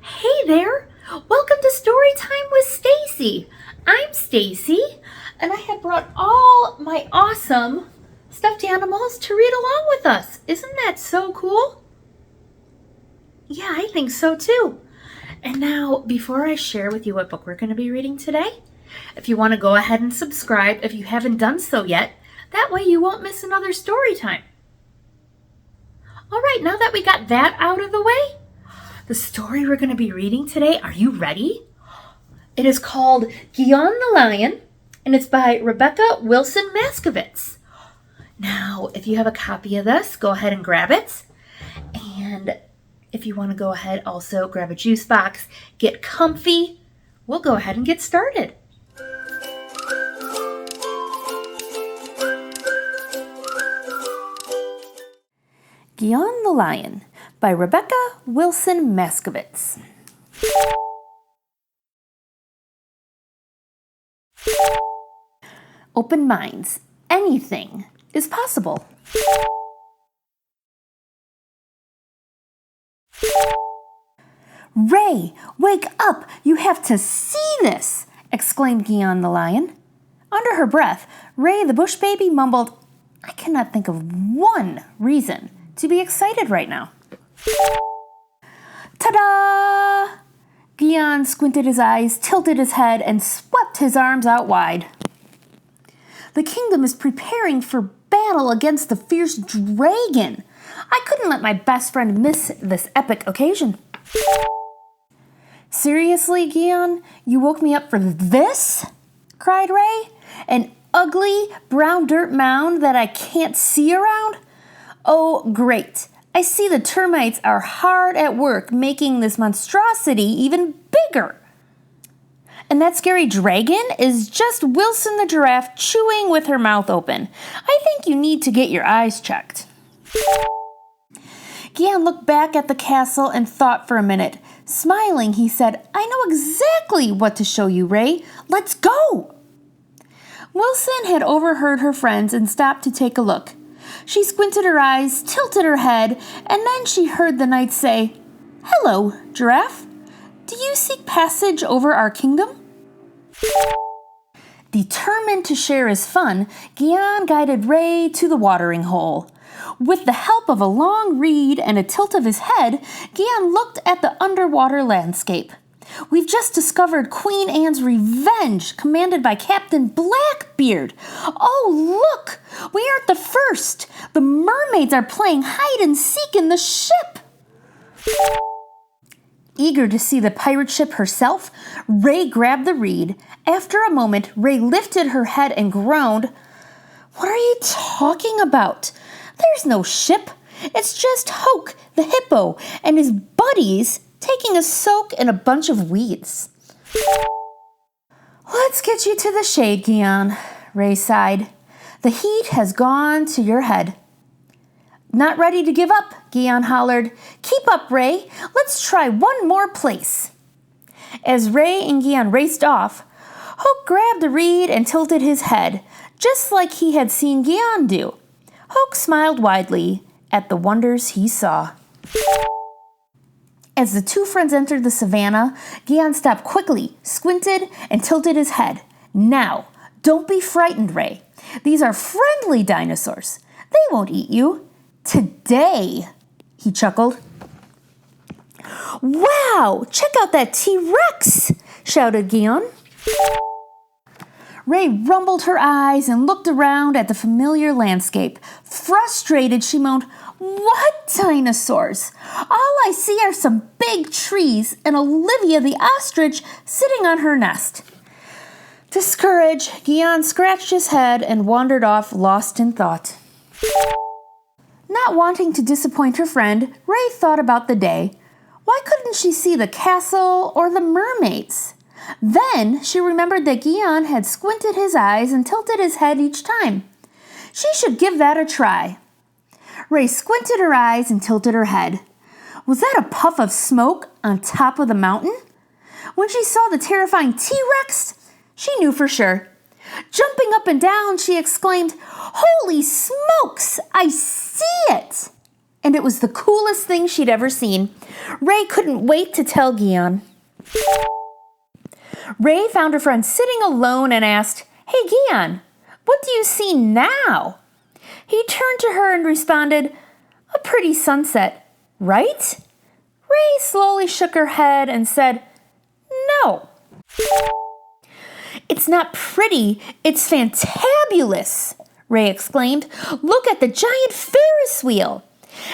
Hey there! Welcome to Story Time with Stacey. I'm Stacey, and I have brought all my awesome stuffed animals to read along with us. Isn't that so cool? Yeah, I think so too. And now, before I share with you what book we're going to be reading today, if you want to go ahead and subscribe if you haven't done so yet, that way you won't miss another story time. All right, now that we got that out of the way, the story we're going to be reading today, are you ready? It is called Guion the Lion, and it's by Rebecca Wilson Macsovits. Now, if you have a copy of this, go ahead and grab it. And if you want to go ahead, also grab a juice box, get comfy. We'll go ahead and get started. Guion the Lion by Rebecca Wilson Macsovits. Open minds. Anything is possible. Ray, wake up! You have to see this! Exclaimed Guion the Lion. Under her breath, Ray the bush baby mumbled, I cannot think of one reason to be excited right now. Ta-da! Guion squinted his eyes, tilted his head, and swept his arms out wide. The kingdom is preparing for battle against the fierce dragon. I couldn't let my best friend miss this epic occasion. Seriously, Guion? You woke me up for this? Cried Ray. An ugly brown dirt mound that I can't see around? Oh, great. I see the termites are hard at work making this monstrosity even bigger. And that scary dragon is just Wilson the giraffe chewing with her mouth open. I think you need to get your eyes checked. Guion looked back at the castle and thought for a minute. Smiling, he said, I know exactly what to show you, Ray. Let's go! Wilson had overheard her friends and stopped to take a look. She squinted her eyes, tilted her head, and then she heard the knight say, Hello, giraffe. Do you seek passage over our kingdom? Determined to share his fun, Guion guided Ray to the watering hole. With the help of a long reed and a tilt of his head, Guion looked at the underwater landscape. We've just discovered Queen Anne's revenge, commanded by Captain Blackbeard. Oh, look! We aren't the first. The mermaids are playing hide and seek in the ship. Eager to see the pirate ship herself, Ray grabbed the reed. After a moment, Ray lifted her head and groaned, What are you talking about? There's no ship. It's just Hoke, the hippo, and his buddies taking a soak in a bunch of weeds. Let's get you to the shade, Guion, Ray sighed. The heat has gone to your head. Not ready to give up, Guion hollered. Keep up, Ray. Let's try one more place. As Ray and Guion raced off, Hoke grabbed the reed and tilted his head, just like he had seen Guion do. Hoke smiled widely at the wonders he saw. As the two friends entered the savannah, Guion stopped quickly, squinted, and tilted his head. Now, don't be frightened, Ray. These are friendly dinosaurs. They won't eat you. Today, he chuckled. Wow, check out that T-Rex, shouted Guion. Ray rumbled her eyes and looked around at the familiar landscape. Frustrated, she moaned, What dinosaurs? All I see are some big trees and Olivia the ostrich sitting on her nest. Discouraged, Guion scratched his head and wandered off, lost in thought. Not wanting to disappoint her friend, Ray thought about the day. Why couldn't she see the castle or the mermaids? Then she remembered that Guion had squinted his eyes and tilted his head each time. She should give that a try. Ray squinted her eyes and tilted her head. Was that a puff of smoke on top of the mountain? When she saw the terrifying T-Rex, she knew for sure. Jumping up and down, she exclaimed, Holy smokes! I see it! and it was the coolest thing she'd ever seen. Ray couldn't wait to tell Guion. Ray found her friend sitting alone and asked, "Hey, Guion, what do you see now?" He turned to her and responded, "A pretty sunset, right?" Ray slowly shook her head and said, "No." "It's not pretty, it's fantabulous," Ray exclaimed. "Look at the giant Ferris wheel."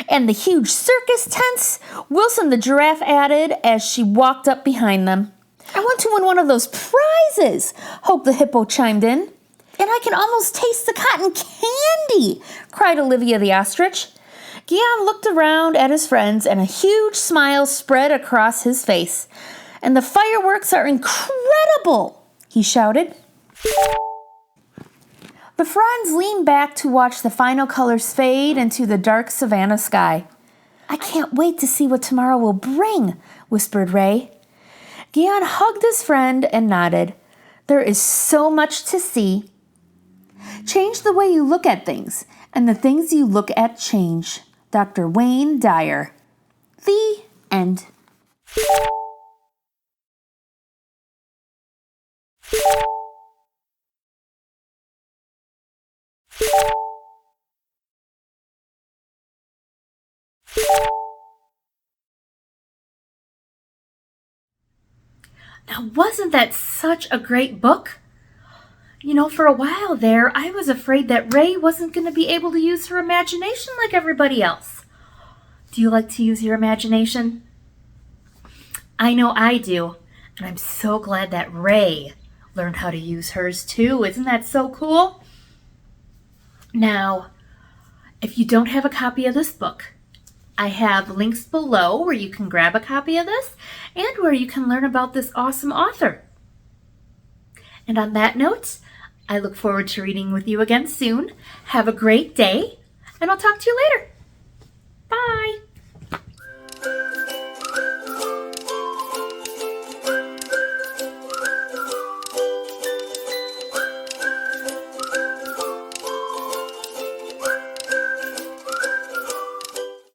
"And the huge circus tents," Wilson the giraffe added as she walked up behind them. "I want to win one of those prizes," Hope the hippo chimed in. "And I can almost taste the cotton candy," cried Olivia the ostrich. Guion looked around at his friends and a huge smile spread across his face. "And the fireworks are incredible," he shouted. The friends leaned back to watch the final colors fade into the dark savanna sky. "I can't wait to see what tomorrow will bring," whispered Ray. Guion hugged his friend and nodded. "There is so much to see. Change the way you look at things, and the things you look at change." Dr. Wayne Dyer. The end. Now, wasn't that such a great book? For a while there, I was afraid that Ray wasn't going to be able to use her imagination like everybody else. Do you like to use your imagination? I know I do, and I'm so glad that Ray learned how to use hers too. Isn't that so cool? Now, if you don't have a copy of this book, I have links below where you can grab a copy of this and where you can learn about this awesome author. And on that note, I look forward to reading with you again soon. Have a great day, and I'll talk to you later. Bye.